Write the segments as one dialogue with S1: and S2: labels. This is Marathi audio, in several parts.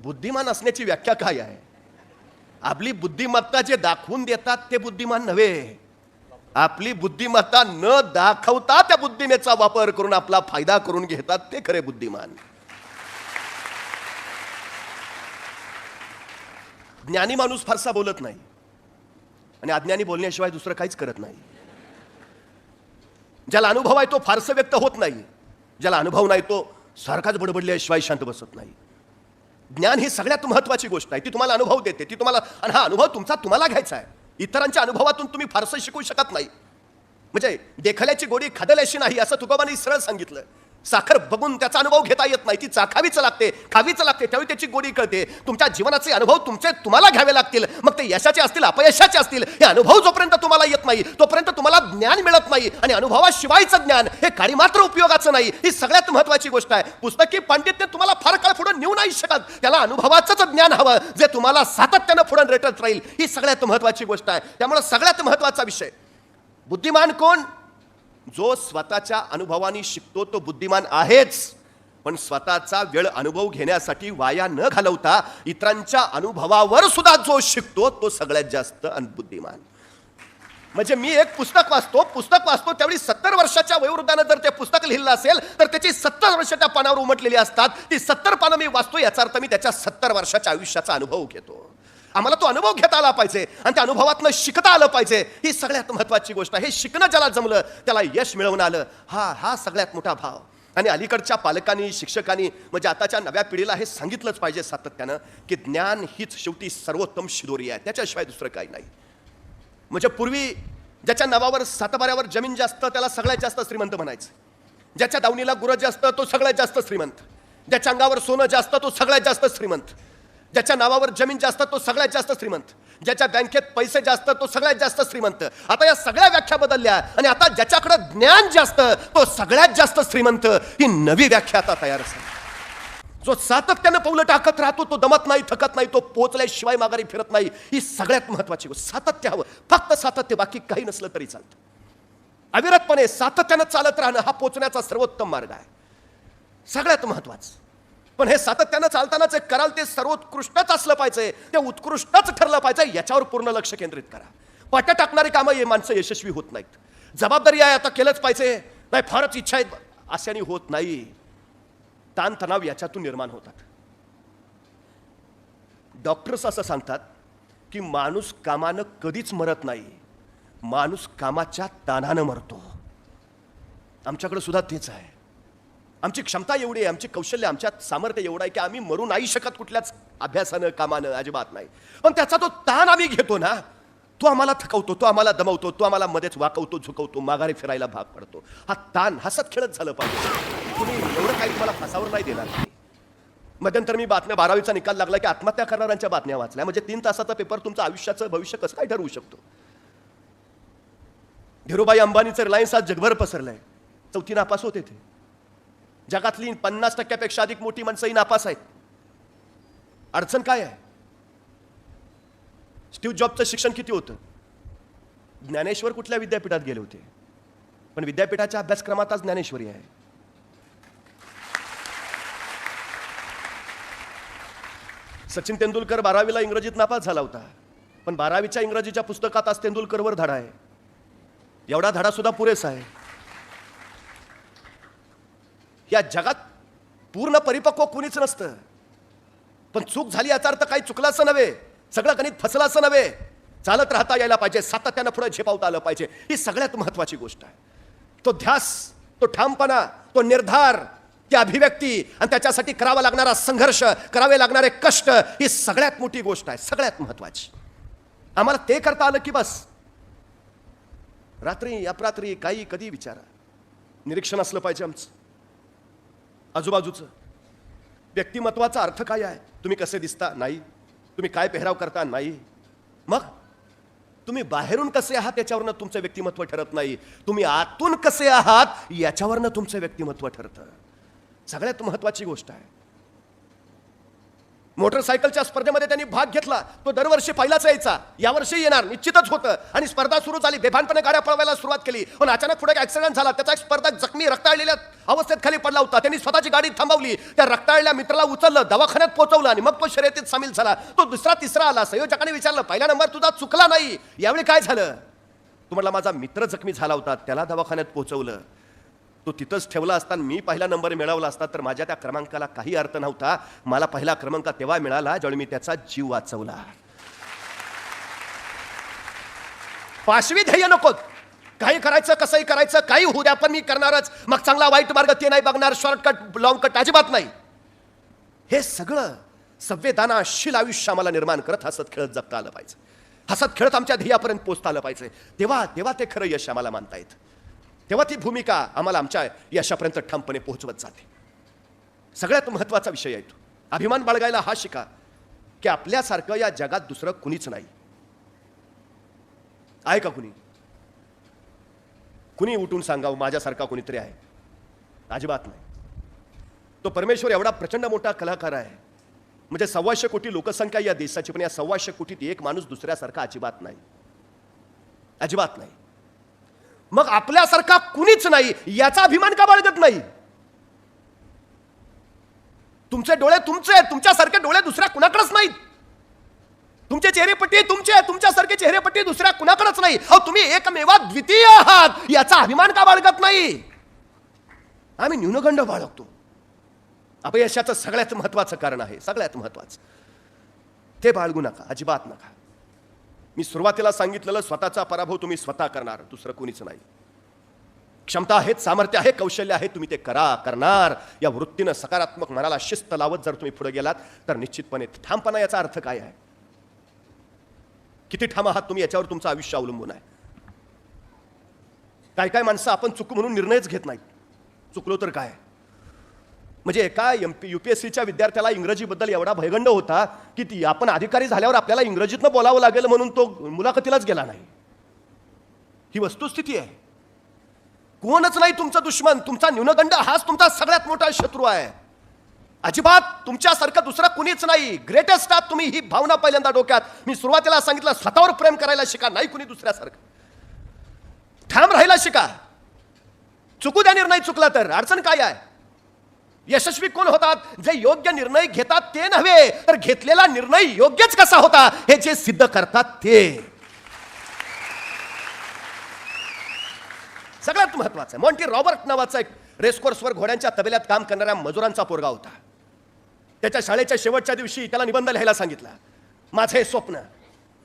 S1: बुद्धिमान असण्याची व्याख्या काय आहे? आपली बुद्धिमत्ता जे दाखवून देतात ते बुद्धिमान नव्हे. आपली बुद्धिमत्ता न दाखवता त्या बुद्धिमेचा वापर करून आपला फायदा करून घेतात ते खरे बुद्धिमान. ज्ञानी माणूस फारसा बोलत नाही आणि अज्ञानी बोलण्याशिवाय दुसरं काहीच करत नाही. ज्याला अनुभव आहे तो फारसं व्यक्त होत नाही, ज्याला अनुभव नाही तो सारखाच बडबडल्याशिवाय शांत बसत नाही. ज्ञान ही सगळ्यात महत्वाची गोष्ट आहे. ती तुम्हाला अनुभव देते, ती तुम्हाला, आणि हा अनुभव तुमचा तुम्हाला घ्यायचा आहे. इतरांच्या अनुभवातून तुम्ही फारसं शिकू शकत नाही. म्हणजे देखल्याची गोडी खादल्याशी नाही असं तुकोबांनी सरळ सांगितलं. साखर बघून त्याचा अनुभव घेता येत नाही, ती चाखावीच लागते, खावीच लागते, त्यावेळी त्याची गोडी कळते. तुमच्या जीवनाचे अनुभव तुम्हाला घ्यावे लागतील, मग ते यशाचे असतील अपयशाचे असतील. हे अनुभव जोपर्यंत तुम्हाला येत नाही तोपर्यंत तुम्हाला ज्ञान मिळत नाही. आणि अनुभवाशिवायचं ज्ञान हे काही मात्र उपयोगाचं नाही. ही सगळ्यात महत्वाची गोष्ट आहे. पुस्तकी पांडित्य तुम्हाला फार काळ पुढे नेऊ नाही शकत. त्याला अनुभवाचंच ज्ञान हवं जे तुम्हाला सातत्यानं पुढे रेटत राहील. ही सगळ्यात महत्वाची गोष्ट आहे. त्यामुळे सगळ्यात महत्वाचा विषय, बुद्धिमान कोण? जो स्वतःच्या अनुभवाने शिकतो तो बुद्धिमान आहेच, पण स्वतःचा वेळ अनुभव घेण्यासाठी वाया न घालवता इतरांच्या अनुभवावर सुद्धा जो शिकतो तो सगळ्यात जास्त बुद्धिमान. म्हणजे मी एक पुस्तक वाचतो त्यावेळी 70 वर्षाच्या वयोवृद्धानं जर ते पुस्तक लिहिलं असेल तर त्याची 70 वर्षाच्या पानावर उमटलेली असतात. ती 70 पानं मी वाचतो, याचा अर्थ मी त्याच्या 70 वर्षाच्या आयुष्याचा अनुभव घेतो. आम्हाला तो अनुभव घेता आला पाहिजे आणि त्या अनुभवातनं शिकता आलं पाहिजे. ही सगळ्यात महत्वाची गोष्ट आहे. हे शिकणं ज्याला जमलं त्याला यश मिळवून आलं. हा सगळ्यात मोठा भाव. आणि अलीकडच्या पालकांनी, शिक्षकांनी, म्हणजे आताच्या नव्या पिढीला हे सांगितलंच पाहिजे सातत्यानं की ज्ञान हीच शेवटी सर्वोत्तम शिदोरी आहे, त्याच्याशिवाय दुसरं काही नाही. म्हणजे पूर्वी ज्याच्या नावावर सातबाऱ्यावर जमीन जास्त त्याला सगळ्यात जास्त श्रीमंत म्हणायचं. ज्याच्या दावणीला गुरं जास्त तो सगळ्यात जास्त श्रीमंत. ज्याच्या अंगावर सोनं जास्त तो सगळ्यात जास्त श्रीमंत. ज्याच्या नावावर जमीन जास्त तो सगळ्यात जास्त श्रीमंत. ज्याच्या बँकेत पैसे जास्त तो सगळ्यात जास्त श्रीमंत. आता या सगळ्या व्याख्या बदलल्या आणि आता ज्याच्याकडे ज्ञान जास्त तो सगळ्यात जास्त श्रीमंत. ही नवी व्याख्या आता तयार झाली. जो सातत्यानं पावलं टाकत राहतो तो दमत नाही, थकत नाही, तो पोचल्याशिवाय माघारी फिरत नाही. ही सगळ्यात महत्वाची गोष्ट. सातत्य हवं, फक्त सातत्य, बाकी काही नसलं तरी चालतं. अविरतपणे सातत्यानं चालत राहणं हा पोचण्याचा सर्वोत्तम मार्ग आहे, सगळ्यात महत्वाचं. पण हे सातत्यानं चालताना जे कराल ते सर्वोत्कृष्टच असलं पाहिजे, ते उत्कृष्टच ठरलं पाहिजे. याच्यावर पूर्ण लक्ष केंद्रित करा. पाट्या टाकणारी कामं हे माणसं यशस्वी होत नाहीत. जबाबदारी आहे आता केलंच पाहिजे, नाही फारच इच्छा आहेत अशाने होत नाही. ताणतणाव याच्यातून निर्माण होतात. डॉक्टर्स असं सांगतात की माणूस कामानं कधीच मरत नाही, माणूस कामाच्या ताणानं मरतो. आमच्याकडे सुद्धा तेच आहे. आमची क्षमता एवढी आहे, आमची कौशल्य, आमच्यात सामर्थ्य एवढं आहे की आम्ही मरू नाही शकत कुठल्याच अभ्यासानं, कामानं, अजिबात नाही. पण त्याचा तो ताण आम्ही घेतो ना, तो आम्हाला थकवतो, तो आम्हाला दमवतो, तो आम्हाला मध्येच वाकवतो, झुकवतो, माघारी फिरायला भाग पडतो. हा ताण हसत खेळत झालं पाहिजे. तुम्ही एवढं काही तुम्हाला फासावर नाही देणार. मध्यंतर मी बातम्या 12वीचा निकाल लागला की आत्महत्या करणाऱ्यांच्या बातम्या वाचल्या. म्हणजे 3 तासाचा पेपर तुमचं आयुष्याचं भविष्य कसं काय ठरवू शकतो. धीरूभाई अंबानीचं रिलायन्स आज जगभर पसरलंय. 4थी नापास होते ते. जगातली 50% अधिक मोठी माणसंही नापास आहेत. अडचण काय आहे? स्टीव्ह जॉबचं शिक्षण किती होतं? ज्ञानेश्वर कुठल्या विद्यापीठात गेले होते, पण विद्यापीठाच्या अभ्यासक्रमात आज ज्ञानेश्वरी आहे. सचिन तेंडुलकर 12वीला इंग्रजीत नापास झाला होता, पण 12वीच्या इंग्रजीच्या पुस्तकात आज तेंडुलकरवर धडा आहे. एवढा धडा सुद्धा पुरेसा आहे. या जगात पूर्ण परिपक्व कुणीच नसतं. पण चूक झाली याचा अर्थ काही चुकलं असं नव्हे, सगळं गणित फसलं असं नव्हे. चालत राहता यायला पाहिजे, सातत्यानं पुढे झेपावता आलं पाहिजे. ही सगळ्यात महत्वाची गोष्ट आहे. तो ध्यास, तो ठामपणा, तो निर्धार, ती अभिव्यक्ती आणि त्याच्यासाठी करावा लागणारा संघर्ष, करावे लागणारे कष्ट, ही सगळ्यात मोठी गोष्ट आहे, सगळ्यात महत्वाची. आम्हाला ते करता आलं की बस. रात्री अपरात्री काही कधी विचारा. निरीक्षण असलं पाहिजे आमचं आजूबाजूचं. व्यक्तिमत्वाचा अर्थ काय आहे? तुम्ही कसे दिसता? नाही. तुम्ही काय पेहराव करता? नाही. मग तुम्ही बाहेरून कसे आहात याच्यावरनं तुमचं व्यक्तिमत्व ठरत नाही, तुम्ही आतून कसे आहात याच्यावरनं तुमचं व्यक्तिमत्व ठरतं. सगळ्यात महत्वाची गोष्ट आहे. मोटरसायकलच्या स्पर्धेमध्ये त्यांनी भाग घेतला. तो दरवर्षी पहिलाच यायचा, यावर्षी येणार निश्चितच होतं. आणि स्पर्धा सुरू झाली, बेभानपणे गाड्या पळवायला सुरुवात केली. पण अचानक पुढे ऍक्सिडेंट झाला. त्याचा एक स्पर्धक जखमी रक्ताळलेल्या अवस्थेत खाली पडला होता. त्यांनी स्वतःची गाडी थांबवली, त्या रक्ताळलेल्या मित्राला उचललं, दवाखान्यात पोहोचवलं आणि मग तो शर्यतीत सामील झाला. तो दुसरा तिसरा आला. संयोजकाने विचारलं, पहिला नंबर तुझा चुकला नाही, यावेळी काय झालं? तो म्हटला, माझा मित्र जखमी झाला होता, त्याला दवाखान्यात पोहोचवलं. तो तिथंच ठेवला असताना मी पहिला नंबर मिळवला असता तर माझ्या त्या क्रमांकाला काही अर्थ नव्हता. मला पहिला क्रमांक तेव्हा मिळाला ज्यावेळी मी त्याचा जीव वाचवला. पाशवी ध्येय नकोत. काही करायचं, कसंही करायचं, काही होऊ द्या, पण मी करणारच. मग चांगला वाईट मार्ग ते नाही बघणार, शॉर्टकट लॉंग कट अजिबात नाही. हे सगळं संवेदनाशील आयुष्य आम्हाला निर्माण करत हसत खेळत जगता आलं पाहिजे. हसत खेळत आमच्या ध्येयापर्यंत पोहोचता आलं पाहिजे. तेव्हा ते खरं यश आम्हाला मानता येतं. तेव्हा ती भूमिका आम्हाला आमच्या यशापर्यंत ठामपणे पोहोचवत जाते. सगळ्यात महत्त्वाचा विषय आहे तो. अभिमान बाळगायला हा शिका की आपल्यासारखं या जगात दुसरं कुणीच नाही. आहे का कुणी? कुणी उठून सांगावं माझ्यासारखा कुणीतरी आहे? अजिबात नाही. तो परमेश्वर एवढा प्रचंड मोठा कलाकार आहे, म्हणजे 125 कोटी लोकसंख्या या देशाची, पण या 125 कोटीत एक माणूस दुसऱ्यासारखा अजिबात नाही, अजिबात नाही. मग आपल्यासारखा कुणीच नाही याचा अभिमान का बाळगत नाही? तुमचे डोळे तुमचे, तुमच्यासारखे डोळे दुसऱ्या कुणाकडेच नाहीत. तुमचे चेहरेपट्टी तुमचे, तुमच्यासारखे चेहरेपट्टी दुसऱ्या कुणाकडेच नाही. अहो, तुम्ही एकमेवा द्वितीय आहात याचा अभिमान का बाळगत नाही? आम्ही न्यूनगंड बाळगतो. अपयशाचं सगळ्यात महत्वाचं कारण आहे, सगळ्यात महत्वाचं. ते बाळगू नका, अजिबात नका. मी सुरुवातीला सांगितलेलं, स्वतःचा पराभव तुम्ही स्वतः करणार, दुसरं कोणीच नाही. क्षमता आहेत, सामर्थ्य आहे, कौशल्य आहे, तुम्ही ते करणार. या वृत्तीनं सकारात्मक मनाला शिस्त लावत जर तुम्ही पुढे गेलात तर निश्चितपणे ठामपणा. याचा अर्थ काय आहे? किती ठाम आहात तुम्ही याच्यावर तुमचं आयुष्य अवलंबून आहे. काय माणसं आपण चुक म्हणून निर्णयच घेत नाहीत. चुकलो तर काय? म्हणजे एका UPSCच्या विद्यार्थ्याला इंग्रजीबद्दल एवढा भयगंड होता की आपण अधिकारी झाल्यावर आपल्याला इंग्रजीतनं बोलावं लागेल म्हणून तो मुलाखतीलाच गेला नाही. ही वस्तुस्थिती आहे. कोणच नाही तुमचा दुश्मन, तुमचा न्यूनगंड हाच तुमचा सगळ्यात मोठा शत्रू आहे. अजिबात तुमच्यासारखं दुसरा कुणीच नाही. ग्रेटेस्ट आहात तुम्ही, ही भावना पहिल्यांदा डोक्यात. मी सुरुवातीला सांगितलं, स्वतःवर प्रेम करायला शिका, नाही कुणी दुसऱ्यासारखं. ठाम राहायला शिका. चुकू द्या, निर्णय चुकला तर अडचण काय आहे? यशस्वी कोण होतात? जे योग्य निर्णय घेतात ते नव्हे, तर घेतलेला निर्णय योग्यच कसा होता हे जे सिद्ध करतात ते सगळ्यात महत्वाचं आहे. मॉन्टी रॉबर्ट नावाचा एक रेसकोर्सवर घोड्यांच्या तबेल्यात काम करणाऱ्या मजुरांचा पोरगा होता. त्याच्या शाळेच्या शेवटच्या दिवशी त्याला निबंध लिहायला सांगितला, माझे स्वप्न.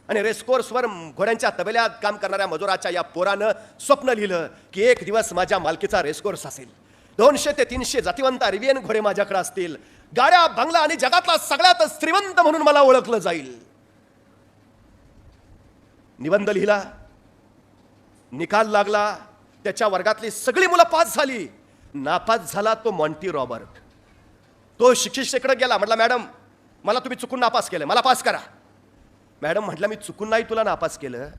S1: आणि रेसकोर्सवर घोड्यांच्या तबेल्यात काम करणाऱ्या मजुराच्या या पोरानं स्वप्न लिहिलं की एक दिवस माझ्या मालकीचा रेसकोर्स असेल, 200 ते 300 जातिवंत अरेबियन घोडे माझ्याकडे असतील, गाड्या, बंगला आणि जगातला सगळ्यात श्रीमंत म्हणून मला ओळखलं जाईल. निबंध लिहिला, निकाल लागला, त्याच्या वर्गातली सगळी मुलं पास झाली. नापास झाला तो मॉन्टी रॉबर्ट. तो शिक्षिकेकडे गेला, म्हटला, मॅडम मला तुम्ही चुकून नापास केलं, मला पास करा. मॅडम म्हटलं, मी चुकून नाही तुला नापास केलं,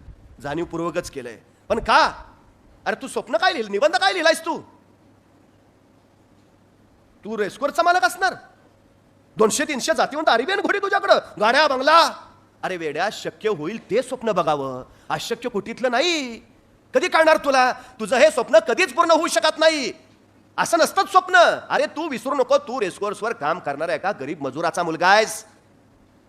S1: जाणीवपूर्वकच केलंय. पण का? अरे तू स्वप्न काय लिहिलं, निबंध काय लिहिलायस तू? तू रेस्कोर्सचा मालक असणार, 200-300 जातिवंत अरेबियन घोडी तुझ्याकडं, गाड्या, बंगला. अरे वेड्या, शक्य होईल ते स्वप्न बघावं, अशक्य कुठीतलं नाही. कधी कळणार तुला? तुझं हे स्वप्न कधीच पूर्ण होऊ शकत नाही. असं नसतंच स्वप्न. अरे तू विसरू नको, तू रेसकोर्सवर काम करणारा एका गरीब मजुराचा मुलगा आहेस.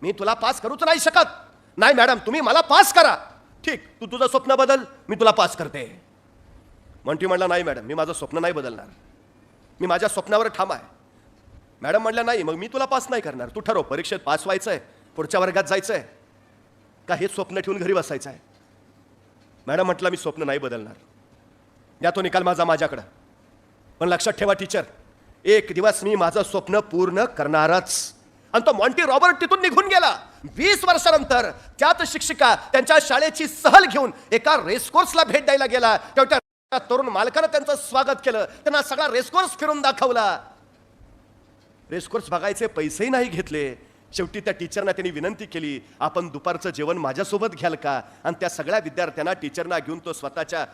S1: मी तुला पास करूच नाही शकत. नाही मॅडम, तुम्ही मला पास करा. ठीक, तू तुझं स्वप्न बदल, मी तुला पास करते. मॉन्टी म्हणला, नाही मॅडम, मी माझं स्वप्न नाही बदलणार, मी माझ्या स्वप्नावर ठाम आहे. मॅडम म्हटलं, नाही, मग मी तुला पास नाही करणार. तू ठरव, परीक्षेत पास व्हायचंय, पुढच्या वर्गात जायचंय, का हेच स्वप्न ठेवून घरी बसायचं आहे? मॅडम म्हटलं, मी स्वप्न नाही बदलणार, या तो निकाल माझ्याकडं. पण लक्षात ठेवा टीचर, एक दिवस मी माझं स्वप्न पूर्ण करणारच. आणि तो मॉन्टी रॉबर्ट तिथून निघून गेला. 20 वर्षानंतर त्याच शिक्षिका त्यांच्या शाळेची सहल घेऊन एका रेसकोर्सला भेट द्यायला गेला. तेव्हा त्या तरुण मालकानं त्यांचं स्वागत केलं, त्यांना सगळा रेसकोर्स फिरून दाखवला. रेसकोर्स बघायचे पैसेही नाही घेतले. शेवटी त्या टीचरना त्यांनी विनंती केली, आपण दुपारचं जेवण माझ्यासोबत घ्याल का? आणि त्या सगळ्या विद्यार्थ्यांना टीचरना घेऊन तो स्वतःच्या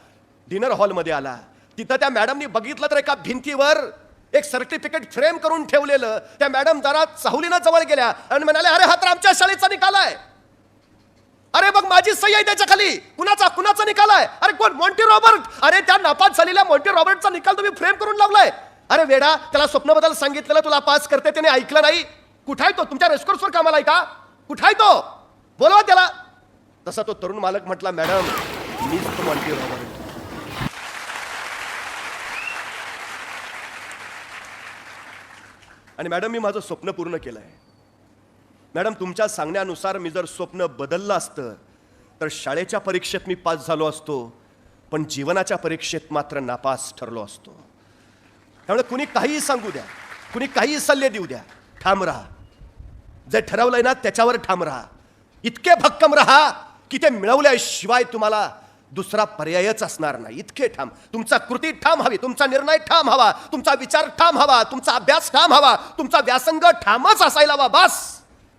S1: डिनर हॉलमध्ये आला. तिथं त्या मॅडमनी बघितलं तर एका भिंतीवर एक सर्टिफिकेट फ्रेम करून ठेवलेलं त्या मॅडम जरा चाहुलीनं जवळ गेल्या आणि म्हणाले, अरे हा तर आमच्या शाळेचा निकाल आहे. अरे बघ माझी सही आहे त्याच्या खाली. कुणाचा निकाल आहे? अरे कोण? Monty Robert. अरे त्या नापास झालेल्या मॉन्टी रॉबर्टचा निकाल तुम्ही फ्रेम करून लावलाय. अरे वेडा, त्याला स्वप्नबद्दल सांगितलेलं तुला पास करते, त्याने ऐकलं नाही. कुठाय तो? तुमच्या रेस्कोर्सवर कामाला आहे का? कुठाय तो? बोलवा त्याला. तसा तो तरुण मालक म्हटला, मॅडम मीच तो मॉन्टी रॉबर्ट. आणि मॅडम मी माझं स्वप्न पूर्ण केलंय. मॅडम तुमच्या सांगण्यानुसार मी जर स्वप्न बदललं असतं तर शाळेच्या परीक्षेत मी पास झालो असतो, पण जीवनाच्या परीक्षेत मात्र नापास ठरलो असतो. त्यामुळे कुणी काहीही सांगू द्या, कुणी काहीही सल्ले देऊ द्या, ठाम राहा. जे ठरवलंय ना त्याच्यावर ठाम राहा. इतके भक्कम राहा की ते मिळवल्याशिवाय तुम्हाला दुसरा पर्यायच असणार नाही. इतके ठाम. तुमचा कृती ठाम हवी, तुमचा निर्णय ठाम हवा, तुमचा विचार ठाम हवा, तुमचा अभ्यास ठाम हवा, तुमचा व्यासंग ठामच असायला हवा. बस.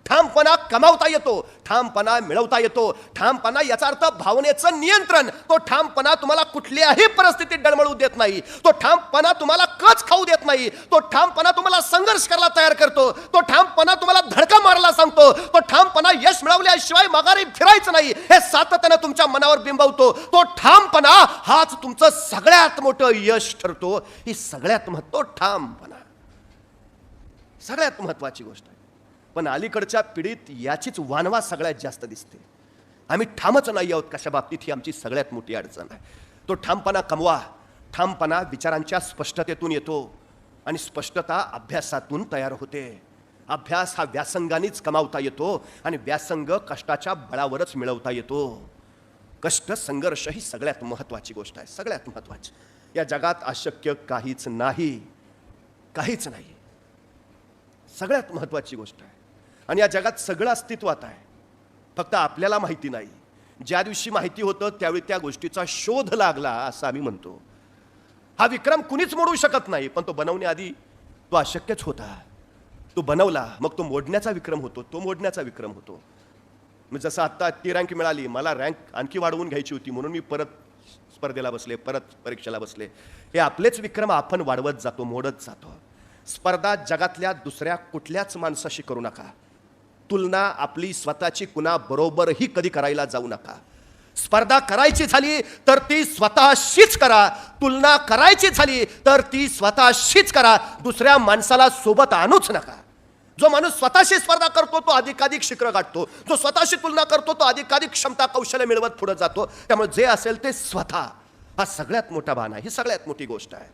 S1: ठामपणा कमावता येतो, ठामपणा मिळवता येतो. ठामपणा याचा अर्थ भावनेचं नियंत्रण. तो ठामपणा तुम्हाला कुठल्याही परिस्थितीत डळमळू देत नाही. तो ठामपणा तुम्हाला कच खाऊ देत नाही. तो ठामपणा तुम्हाला संघर्ष करायला तयार करतो. तो ठामपणा तुम्हाला धडका मारायला सांगतो. तो ठामपणा यश मिळवल्याशिवाय माघारी फिरायचं नाही हे सातत्यानं तुमच्या मनावर बिंबवतो. तो ठामपणा हाच तुमचं सगळ्यात मोठं यश ठरतो. ही सगळ्यात तो ठामपणा सगळ्यात महत्वाची गोष्ट आहे. पण अलीकडच्या पिढीत याचीच वानवा सगळ्यात जास्त दिसते. आम्ही ठामच नाही आहोत कशा बाबतीत, ही आमची सगळ्यात मोठी अडचण आहे. तो ठामपणा कमवा. ठामपणा विचारांच्या स्पष्टतेतून येतो आणि स्पष्टता अभ्यासातून तयार होते. अभ्यास हा व्यासंगानेच कमावता येतो आणि व्यासंग कष्टाच्या बळावरच मिळवता येतो. कष्ट संघर्ष ही सगळ्यात महत्वाची गोष्ट आहे. सगळ्यात महत्वाची. या जगात अशक्य काहीच नाही, काहीच नाही. सगळ्यात महत्वाची गोष्ट आहे. आणि या जगात सगळं अस्तित्वात आहे, फक्त आपल्याला माहिती नाही. ज्या दिवशी माहिती होतं त्यावेळी त्या गोष्टीचा शोध लागला असं आम्ही म्हणतो. हा विक्रम कुणीच मोडू शकत नाही, पण तो बनवण्याआधी तो अशक्यच होता. तो बनवला, मग तो मोडण्याचा विक्रम होतो. तो मोडण्याचा विक्रम होतो. मग जसं आत्ता ती रँक मिळाली, मला रँक आणखी वाढवून घ्यायची होती म्हणून मी परत स्पर्धेला बसले, परत परीक्षेला बसले. हे आपलेच विक्रम आपण वाढवत जातो, मोडत जातो. स्पर्धा जगातल्या दुसऱ्या कुठल्याच माणसाशी करू नका. तुलना आपली स्वतःची कुणाबरोबरही कधी करायला जाऊ नका. स्पर्धा करायची झाली तर ती स्वतःशीच करा. तुलना करायची झाली तर ती स्वतःशीच करा. दुसऱ्या माणसाला सोबत आणूच नका. जो माणूस स्वतःशी स्पर्धा करतो तो अधिकाधिक शिखर गाठतो. जो स्वतःशी तुलना करतो तो अधिकाधिक क्षमता कौशल्य मिळवत पुढे जातो. त्यामुळे जे असेल ते स्वतः, हा सगळ्यात मोठा भान आहे. ही सगळ्यात मोठी गोष्ट आहे.